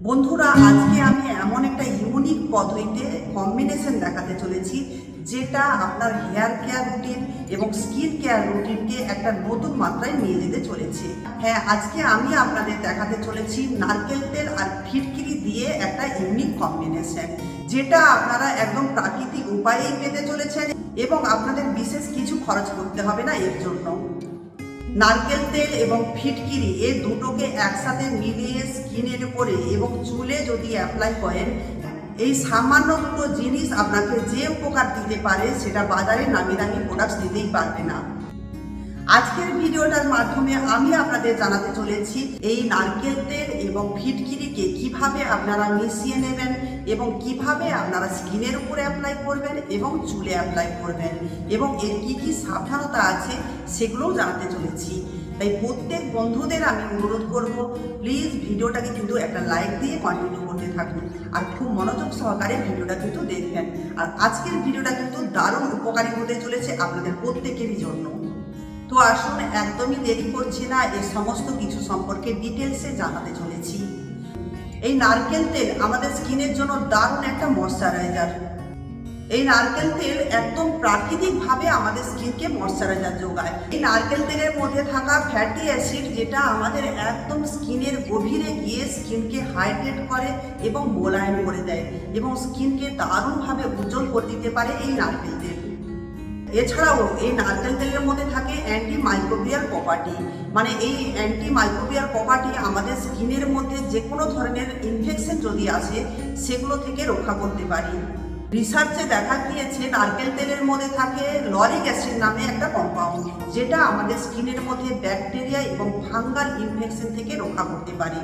বন্ধুরা, আজকে আমি এমন একটা ইউনিক পদ্ধতিতে কম্বিনেশন দেখাতে চলেছি যেটা আপনার হেয়ার কেয়ার রুটিন এবং স্কিন কেয়ার রুটিনকে একটা নতুন মাত্রায় নিয়ে যেতে চলেছে। হ্যাঁ, আজকে আমি আপনাদের দেখাতে চলেছি নারকেল তেল আর ফিটকিরি দিয়ে একটা ইউনিক কম্বিনেশন, যেটা আপনারা একদম প্রাকৃতিক উপায়েই পেতে চলেছেন এবং আপনাদের বিশেষ কিছু খরচ করতে হবে না এর জন্য। নারকেল তেল এবং ফিটকিরি এই দুটোকে একসাথে মিলিয়ে স্কিনের উপরে এবং চুলে যদি অ্যাপ্লাই করেন, এই সামান্য দুটো জিনিস আপনাকে যে উপকার দিতে পারে সেটা বাজারে নামি দামি প্রোডাক্টস দিতেই পারবে না। আজকের ভিডিওটার মাধ্যমে আমি আপনাদের জানাতে চলেছি এই নারকেল তেল এবং ফিটকিরিকে কিভাবে আপনারা মিশিয়ে নেবেন এবং কিভাবে আপনারা স্কিনের উপরে অ্যাপ্লাই করবেন এবং চুলে অ্যাপ্লাই করবেন এবং এর কি কি সাবধানতা আছে সেগুলোও জানাতে চলেছি। তাই প্রত্যেক বন্ধুদের আমি অনুরোধ করব, প্লিজ ভিডিওটাকে কিন্তু একটা লাইক দিয়ে কন্টিনিউ করতে থাকুন আর খুব মনোযোগ সহকারে ভিডিওটা কিন্তু দেখবেন। আর আজকের ভিডিওটা কিন্তু দারুণ উপকারী হতে চলেছে আপনাদের প্রত্যেকেরই জন্য। তো আসুন, একদমই দেরি করছি না, এই সমস্ত কিছু সম্পর্কে ডিটেলসে জানাতে চলেছি। এই নারকেল তেল আমাদের স্কিনের জন্য দারুণ একটা ময়শ্চারাইজার। এই নারকেল তেল একদম প্রাকৃতিকভাবে আমাদের স্কিনকে ময়শ্চারাইজার যোগায়। এই নারকেল তেলের মধ্যে থাকা ফ্যাটি অ্যাসিড যেটা আমাদের একদম স্কিনের গভীরে গিয়ে স্কিনকে হাইড্রেট করে এবং মোলায়েম করে দেয় এবং স্কিনকে দারুণভাবে উজ্জ্বল করে দিতে পারে এই নারকেল তেল। এছাড়াও এই নারকেল তেলের মধ্যে থাকে অ্যান্টি মাইক্রোবিয়াল প্রপার্টি, মানে এই অ্যান্টি মাইক্রোবিয়াল প্রপার্টি আমাদের স্কিনের মধ্যে যে কোনো ধরনের ইনফেকশন যদি আসে সেগুলো থেকে রক্ষা করতে পারি। রিসার্চে দেখা গিয়েছে নারকেল তেলের মধ্যে থাকে লরিক অ্যাসিড নামে একটা কম্পাউন্ড, যেটা আমাদের স্কিনের মধ্যে ব্যাকটেরিয়া এবং ফাঙ্গাল ইনফেকশন থেকে রক্ষা করতে পারে।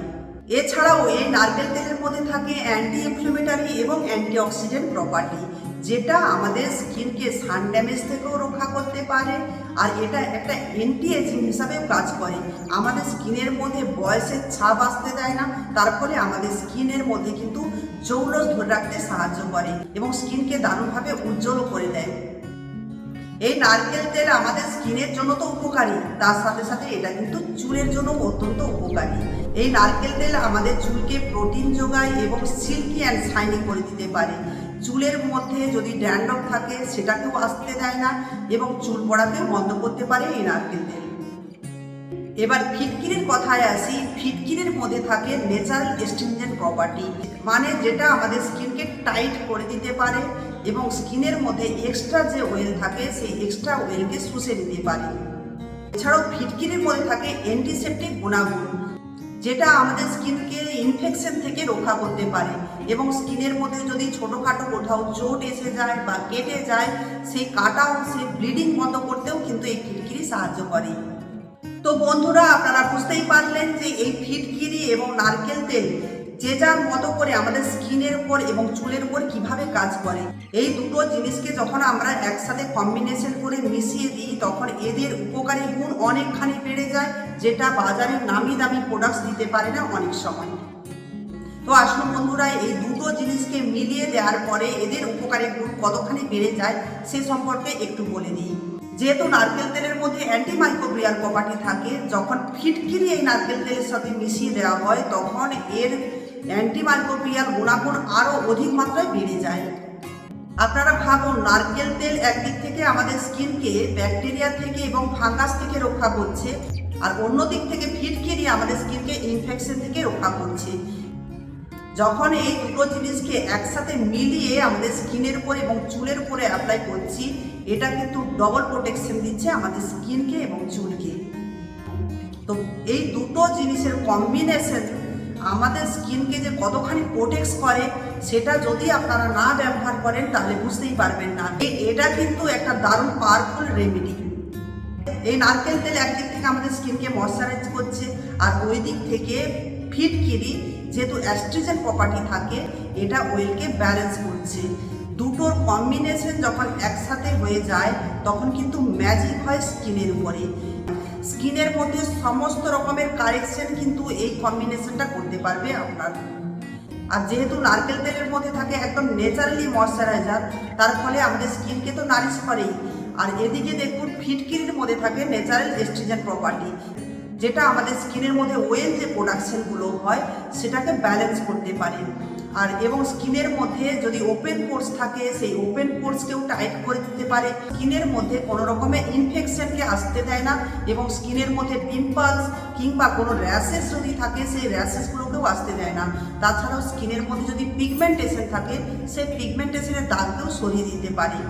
এছাড়াও এই নারকেল তেলের মধ্যে থাকে অ্যান্টি ইনফ্লেমেটরি এবং অ্যান্টিঅক্সিডেন্ট প্রপার্টি, যেটা আমাদের স্কিনকে সান ড্যামেজ থেকেও রক্ষা করতে পারে। আর এটা একটা অ্যান্টি এজিং হিসাবেও কাজ করে, আমাদের স্কিনের মধ্যে বয়সের ছাপ আসতে দেয় না, তার ফলে আমাদের স্কিনের মধ্যে কিন্তু জৌলস ধরে রাখতে সাহায্য করে এবং স্কিনকে দারুণভাবে উজ্জ্বলও করে দেয়। এই নারকেল তেল আমাদের স্কিনের জন্য তো উপকারী, তার সাথে সাথে এটা কিন্তু চুলের জন্য অত্যন্ত উপকারী। এই নারকেল তেল আমাদের চুলকে প্রোটিন যোগায় এবং সিল্কি অ্যান্ড শাইনি করে দিতে পারে। চুলের মধ্যে যদি ড্যান্ড্রফ থাকে সেটাকেও আসতে দেয় না এবং চুল পড়াকেও বন্ধ করতে পারে এই নারকেল তেল। এবার ফিটকিরির কথায় আসি। ফিটকিরির মধ্যে থাকে ন্যাচারাল এস্ট্রিনজেন্ট প্রপার্টি, মানে যেটা আমাদের স্কিনকে টাইট করে দিতে পারে এবং স্কিনের মধ্যে এক্সট্রা যে অয়েল থাকে সেই এক্সট্রা অয়েলকে শুষে দিতে পারে। এছাড়াও ফিটকিরির মধ্যে থাকে অ্যান্টিসেপটিক গুণাগুণ, যেটা আমাদের স্কিনকে ইনফেকশন থেকে রক্ষা করতে পারে এবং স্কিনের মধ্যে যদি ছোটোখাটো কোথাও চোট এসে যায় বা কেটে যায়, সেই কাটা অংশে ব্লিডিং বন্ধ করতেও কিন্তু এই ফিটকিরি সাহায্য করে। তো বন্ধুরা, আপনারা বুঝতেই পারলেন যে এই ফিটকিরি এবং নারকেল তেল যে যার মতো করে আমাদের স্কিনের উপর এবং চুলের উপর কিভাবে কাজ করে। এই দুটো জিনিসকে যখন আমরা একসাথে কম্বিনেশন করে মিশিয়ে দিই তখন এদের উপকারী গুণ অনেকখানি বেড়ে যায়, যেটা বাজারে নামি দামি প্রোডাক্টস দিতে পারে না অনেক সময়। তো আসুন বন্ধুরা, এই দুটো জিনিসকে মিলিয়ে দেওয়ার পরে এদের উপকারী গুণ কতখানি বেড়ে যায় সে সম্পর্কে একটু বলে দিই। যেহেতু নারকেল তেলের মধ্যে অ্যান্টি মাইক্রোবিয়াল প্রপার্টি থাকে, যখন ফিটকিরি এই নারকেল তেলের সাথে মিশিয়ে দেওয়া হয় তখন এর অ্যান্টি মাইক্রোবিয়াল গুণাগুণ আরও অধিক মাত্রায় বেড়ে যায়। আপনারা ভাবুন, নারকেল তেল একদিক থেকে আমাদের স্কিনকে ব্যাকটেরিয়া থেকে এবং ফাঙ্গাস থেকে রক্ষা করছে, আর অন্য দিক থেকে ফিটকিরি আমাদের স্কিনকে ইনফেকশন থেকে রক্ষা করছে। যখন এই দুটো জিনিসকে একসাথে মিলিয়ে আমাদের স্কিনের উপর এবং চুলের উপরে অ্যাপ্লাই করছি, এটা কিন্তু ডবল প্রোটেকশন দিচ্ছে আমাদের স্কিনকে এবং চুলকে। তো এই দুটো জিনিসের কম্বিনেশন আমাদের স্কিনকে যে কতখানি প্রোটেক্ট করে সেটা যদি আপনারা না ব্যবহার করেন তাহলে বুঝতেই পারবেন না। এটা কিন্তু একটা দারুণ পাওয়ারফুল রেমেডি। এই নারকেল তেল একদিক থেকে আমাদের স্কিনকে ময়শ্চারাইজ করছে, আর ওই দিক থেকে ফিটকিরি যেহেতু অ্যাস্ট্রিজেন্ট প্রপার্টি থাকে এটা অয়েলকে ব্যালেন্স করছে। দুটোর কম্বিনেশন যখন একসাথে হয়ে যায় তখন কিন্তু ম্যাজিক হয় স্কিনের উপরে। স্কিনের মধ্যে সমস্ত রকমের কারেকশন কিন্তু এই কম্বিনেশনটা করতে পারবে আপনার। আর যেহেতু নারকেল তেলের মধ্যে থাকে একদম ন্যাচারালি ময়শ্চারাইজার, তার ফলে আমাদের স্কিনকে তো নারিশ করেই। আর এদিকে দেখুন ফিটকিরির মধ্যে থাকে ন্যাচারাল এস্ট্রিজেন্ট প্রপার্টি, যেটা আমাদের স্কিনের মধ্যে ওয়েল যে প্রোডাকশনগুলো হয় সেটাকে ব্যালেন্স করতে পারে। আর এবং স্কিনের মধ্যে যদি ওপেন পোর্স থাকে সেই ওপেন পোর্সকেও টাইট করে দিতে পারে। স্কিনের মধ্যে কোনো রকমের ইনফেকশনকে আসতে দেয় না এবং স্কিনের মধ্যে পিম্পলস কিংবা কোনো র্যাশেস যদি থাকে সেই র্যাশেসগুলোকেও আসতে দেয় না। তাছাড়াও স্কিনের মধ্যে যদি পিগমেন্টেশন থাকে সেই পিগমেন্টেশনের দাগকেও সরিয়ে দিতে পারে।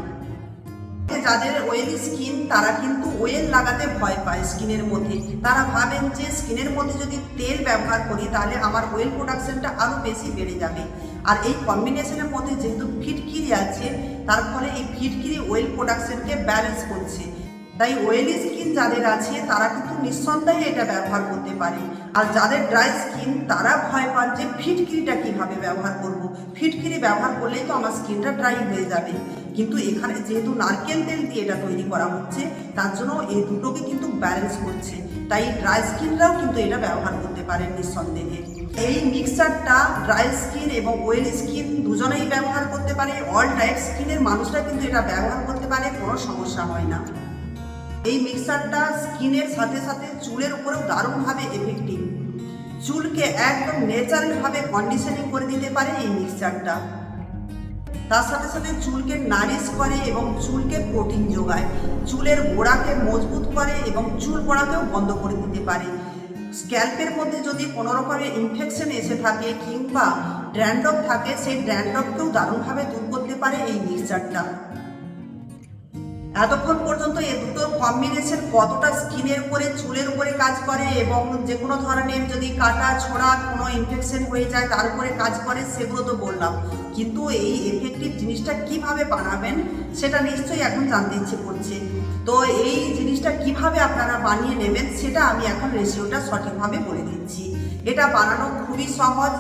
যাদের অয়েলি স্কিন তারা কিন্তু অয়েল লাগাতে ভয় পায় স্কিনের মধ্যে। তারা ভাবেন যে স্কিনের মধ্যে যদি তেল ব্যবহার করি তাহলে আমার অয়েল প্রোডাকশনটা আরও বেশি বেড়ে যাবে। আর এই কম্বিনেশনের মধ্যে যেহেতু ফিটকিরি আছে তার ফলে এই ফিটকিরি অয়েল প্রোডাকশনকে ব্যালেন্স করছে। তাই অয়েলি স্কিন যাদের আছে তারা কিন্তু নিঃসন্দেহে এটা ব্যবহার করতে পারে। আর যাদের ড্রাই স্কিন তারা ভয় পান যে ফিটকিরিটা কিভাবে ব্যবহার করব, ফিটকিরি ব্যবহার করলেই তো আমার স্কিনটা ড্রাই হয়ে যাবে। কিন্তু এখানে যেহেতু নারকেল তেল দিয়ে এটা তৈরি করা হচ্ছে তার জন্য এই দুটোকে কিন্তু ব্যালেন্স করছে। তাই ড্রাই স্কিনরাও কিন্তু এটা ব্যবহার করতে পারেন নিঃসন্দেহে। এই মিক্সচারটা ড্রাই স্কিন এবং অয়েলি স্কিন দুজনেই ব্যবহার করতে পারে। অল টাইপ স্কিনের মানুষরা কিন্তু এটা ব্যবহার করতে পারে, কোনো সমস্যা হয় না। এই মিক্সচারটা স্কিনের সাথে সাথে চুলের উপরেও দারুণভাবে এফেক্টিভ। চুলকে একদম ন্যাচারালভাবে কন্ডিশনিং করে দিতে পারে এই মিক্সচারটা। তার সাথে সাথে চুলকে নারিশ করে এবং চুলকে প্রোটিন যোগায়, চুলের গোড়াকে মজবুত করে এবং চুল পড়াকেও বন্ধ করে দিতে পারে। স্ক্যাল্পের মধ্যে যদি কোনো রকমের ইনফেকশন এসে থাকে কিংবা ড্যান্ড্রফ থাকে সেই ড্যান্ড্রফকেও দারুণভাবে দূর করতে পারে এই মিক্সচারটা। এতক্ষণ পর্যন্ত এই দুটোর কম্বিনেশন কতটা স্কিনের উপরে চুলের উপরে কাজ করে এবং যে কোনো ধরনের যদি কাটা ছোড়া কোনো ইনফেকশন হয়ে যায় তার উপরে কাজ করে সেগুলো তো বললাম, কিন্তু এই এফেক্টিভ জিনিসটা কিভাবে বানাবেন সেটা নিশ্চয়ই এখন জানতে ইচ্ছে করছে। তো এই জিনিসটা কিভাবে আপনারা বানিয়ে নেবেন সেটা আমি এখন রেশিওটা সঠিকভাবে বলে দিচ্ছি। এটা বানানো খুবই সহজ।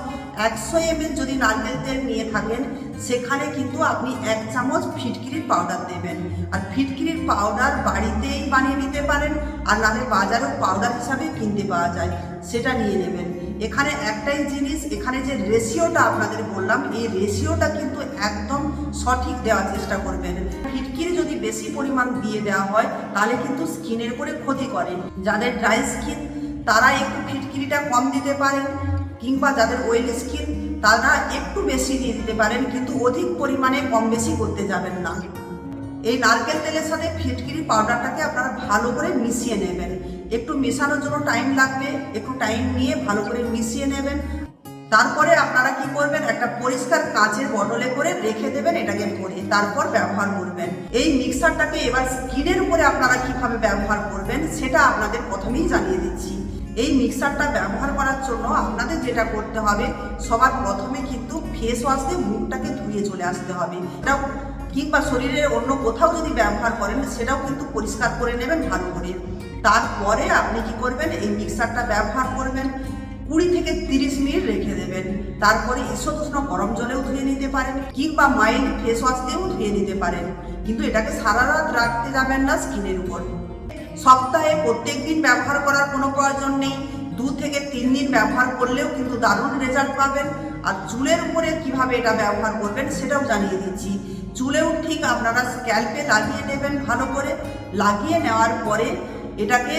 100 ml যদি নারকেল তেল নিয়ে থাকেন সেখানে কিন্তু আপনি 1 চামচ ফিটকিরির পাউডার দেবেন। আর ফিটকিরির পাউডার বাড়িতেই বানিয়ে নিতে পারেন, আর নাহলে বাজারেও পাউডার হিসাবে কিনতে পাওয়া যায়, সেটা নিয়ে নেবেন। এখানে একটাই জিনিস, এখানে যে রেশিওটা আপনাদের বললাম এই রেশিওটা কিন্তু একদম সঠিক দেওয়ার চেষ্টা করবেন। ফিটকিরি যদি বেশি পরিমাণ দিয়ে দেওয়া হয় তাহলে কিন্তু স্কিনের উপরে ক্ষতি করে। যাদের ড্রাই স্কিন তারা একটু ফিটকিরিটা কম দিতে পারেন, কিংবা যাদের অয়েলি স্কিন তারা একটু বেশি দিয়ে দিতে পারেন, কিন্তু অধিক পরিমাণে কম বেশি করতে যাবেন না। এই নারকেল তেলের সাথে ফিটকিরি পাউডারটাকে আপনারা ভালো করে মিশিয়ে নেবেন। একটু মেশানোর জন্য টাইম লাগবে, একটু টাইম নিয়ে ভালো করে মিশিয়ে নেবেন। তারপরে আপনারা কি করবেন, একটা পরিষ্কার কাঁচের বটলে করে রেখে দেবেন এটাকে ভরে, তারপর ব্যবহার করবেন। এই মিক্সারটাকে এবার স্কিনের উপরে আপনারা কিভাবে ব্যবহার করবেন সেটা আপনাদের প্রথমেই জানিয়ে দিচ্ছি। এই মিক্সারটা ব্যবহার করার জন্য আপনাদের যেটা করতে হবে, সবার প্রথমে কিন্তু ফেস ওয়াশ দিয়ে মুখটাকে ধুয়ে চলে আসতে হবে। এটাও কিংবা শরীরের অন্য কোথাও যদি ব্যবহার করেন সেটাও কিন্তু পরিষ্কার করে নেবেন ভালো করে। তারপরে আপনি কি করবেন, এই মিক্সারটা ব্যবহার করবেন, 20 থেকে 30 মিনিট রেখে দেবেন। তারপরে ঈষৎ গরম জলেও ধুয়ে নিতে পারেন কিংবা মাইল্ড ফেস ওয়াশ দিয়েও ধুয়ে নিতে পারেন, কিন্তু এটাকে সারা রাত রাখতে যাবেন না স্কিনের উপর। সপ্তাহে প্রত্যেক দিন ব্যবহার করার কোনো প্রয়োজন নেই, 2 থেকে 3 দিন ব্যবহার করলেও কিন্তু দারুণ রেজাল্ট পাবেন। আর চুলের উপরে কিভাবে এটা ব্যবহার করবেন সেটাও জানিয়ে দিচ্ছি। চুলেও ঠিক আপনারা স্ক্যাল্পে লাগিয়ে নেবেন ভালো করে। লাগিয়ে নেওয়ার পরে এটাকে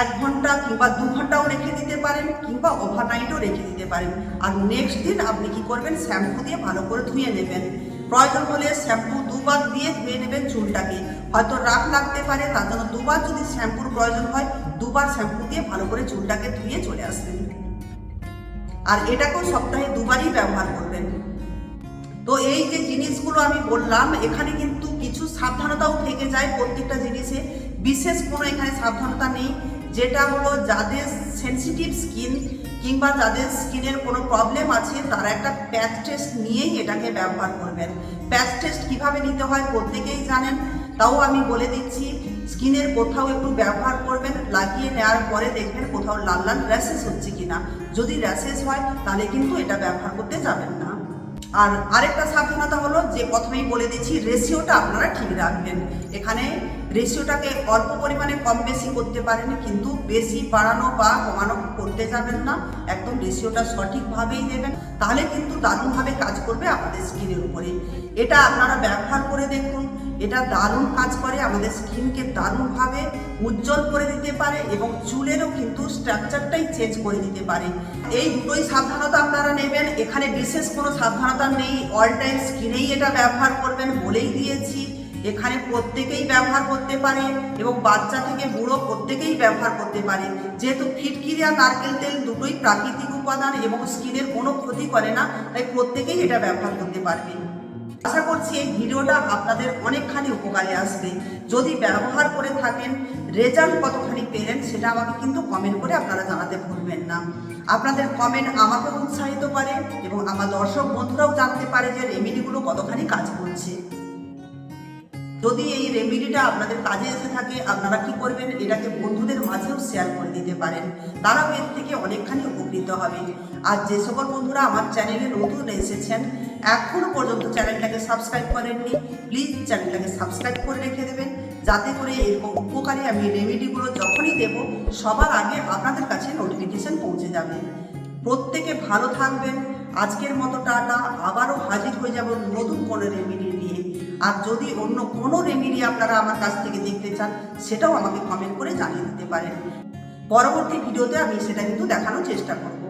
1 ঘন্টা কিংবা 2 ঘন্টাও রেখে দিতে পারেন কিংবা ওভারনাইটও রেখে দিতে পারেন। আর নেক্সট দিন আপনি কি করবেন, শ্যাম্পু দিয়ে ভালো করে ধুয়ে নেবেন। প্রয়োজন হলে শ্যাম্পু 2 বার দিয়ে ধুয়ে নেবেন চুলটাকে। হয়তো রাগ লাগতে পারে, তার জন্য 2 বার যদি শ্যাম্পুর প্রয়োজন হয় 2 বার শ্যাম্পু দিয়ে ভালো করে চুলটাকে ধুয়ে চলে আসবেন। আর এটাকেও সপ্তাহে 2 বারই ব্যবহার করবেন। তো এই যে জিনিসগুলো আমি বললাম এখানে কিন্তু কিছু সাবধানতাও থেকে যায় প্রত্যেকটা জিনিসে। বিশেষ কোনো এখানে সাবধানতা নেই, যেটা হলো যাদের সেনসিটিভ স্কিন কিংবা যাদের স্কিনের কোনো প্রবলেম আছে তারা একটা প্যাচ টেস্ট নিয়েই এটাকে ব্যবহার করবেন। প্যাচ টেস্ট কিভাবে নিতে হয় প্রত্যেকেই জানেন, তাও আমি বলে দিচ্ছি। স্কিনের কোথাও একটু ব্যবহার করবেন, লাগিয়ে নেওয়ার পরে দেখবেন কোথাও লাল লাল র্যাশেস হচ্ছে কিনা। যদি র্যাশেস হয় তাহলে কিন্তু এটা ব্যবহার করতে যাবেন না। আর আরেকটা সাবধানতা হলো যে প্রথমেই বলে দিচ্ছি, রেশিওটা আপনারা ঠিক রাখবেন। এখানে রেশিওটাকে অল্প পরিমাণে কম বেশি করতে পারেন, কিন্তু বেশি বাড়ানো বা কমানো করতে যাবেন না। একদম রেশিওটা সঠিকভাবেই দেবেন, তাহলে কিন্তু দারুণভাবে কাজ করবে আপনাদের স্কিনের উপরে। এটা আপনারা ব্যবহার করে দেখুন এটা দারুণ কাজ করে, আমাদের স্কিনকে দারুণভাবে উজ্জ্বল করে দিতে পারে এবং চুলেরও কিন্তু স্ট্রাকচারটাই চেঞ্জ করে দিতে পারে। এই দুটোই সাবধানতা আপনারা নেবেন, এখানে বিশেষ কোনো সাবধানতা নেই, অল টাইম স্কিনেই এটা ব্যবহার করবেন বলেই দিয়েছি। এখানে প্রত্যেকেই ব্যবহার করতে পারে এবং বাচ্চা থেকে বুড়ো প্রত্যেকেই ব্যবহার করতে পারে, যেহেতু ফিটকিরি আর নারকেল তেল দুটোই প্রাকৃতিক উপাদান এবং স্কিনের কোনো ক্ষতি করে না, তাই প্রত্যেকেই এটা ব্যবহার করতে পারবে। আশা করছি এই ভিডিওটা আপনাদের অনেকখানি উপকারে আসবে। যদি ব্যবহার করে থাকেন, রেজাল্ট কতখানি পেলেন সেটা আমাকে কিন্তু কমেন্ট করে আপনারা জানাতে ভুলবেন না। আপনাদের কমেন্ট আমাকে উৎসাহিত করে এবং আমার দর্শক বন্ধুরাও জানতে পারে যে রেমেডিগুলো কতখানি কাজ করছে। যদি এই রেমেডিটা আপনাদের কাজে এসে থাকে, আপনারা কি করবেন, এটাকে বন্ধুদের মাঝেও শেয়ার করে দিতে পারেন, তারাও এর থেকে অনেকখানি উপকৃত হবে। আর যে সকল বন্ধুরা আমার চ্যানেলে নতুন এসেছেন, এখনও পর্যন্ত চ্যানেলটাকে সাবস্ক্রাইব করেননি, প্লিজ চ্যানেলটাকে সাবস্ক্রাইব করে রেখে দেবেন, যাতে করে এরকম উপকারী আমি রেমেডিগুলো যখনই দেব সবার আগে আপনাদের কাছে নোটিফিকেশন পৌঁছে যাবে। প্রত্যেকে ভালো থাকবেন। আজকের মতো টাটা, আবারও হাজির হয়ে যাব নতুন কোনো রেমেডি নিয়ে। আর যদি অন্য কোনো রেমেডি আপনারা আমার কাছ থেকে দেখতে চান, সেটাও আমাকে কমেন্ট করে জানিয়ে দিতে পারেন। পরবর্তী ভিডিওতে আমি সেটা কিন্তু দেখানোর চেষ্টা করব।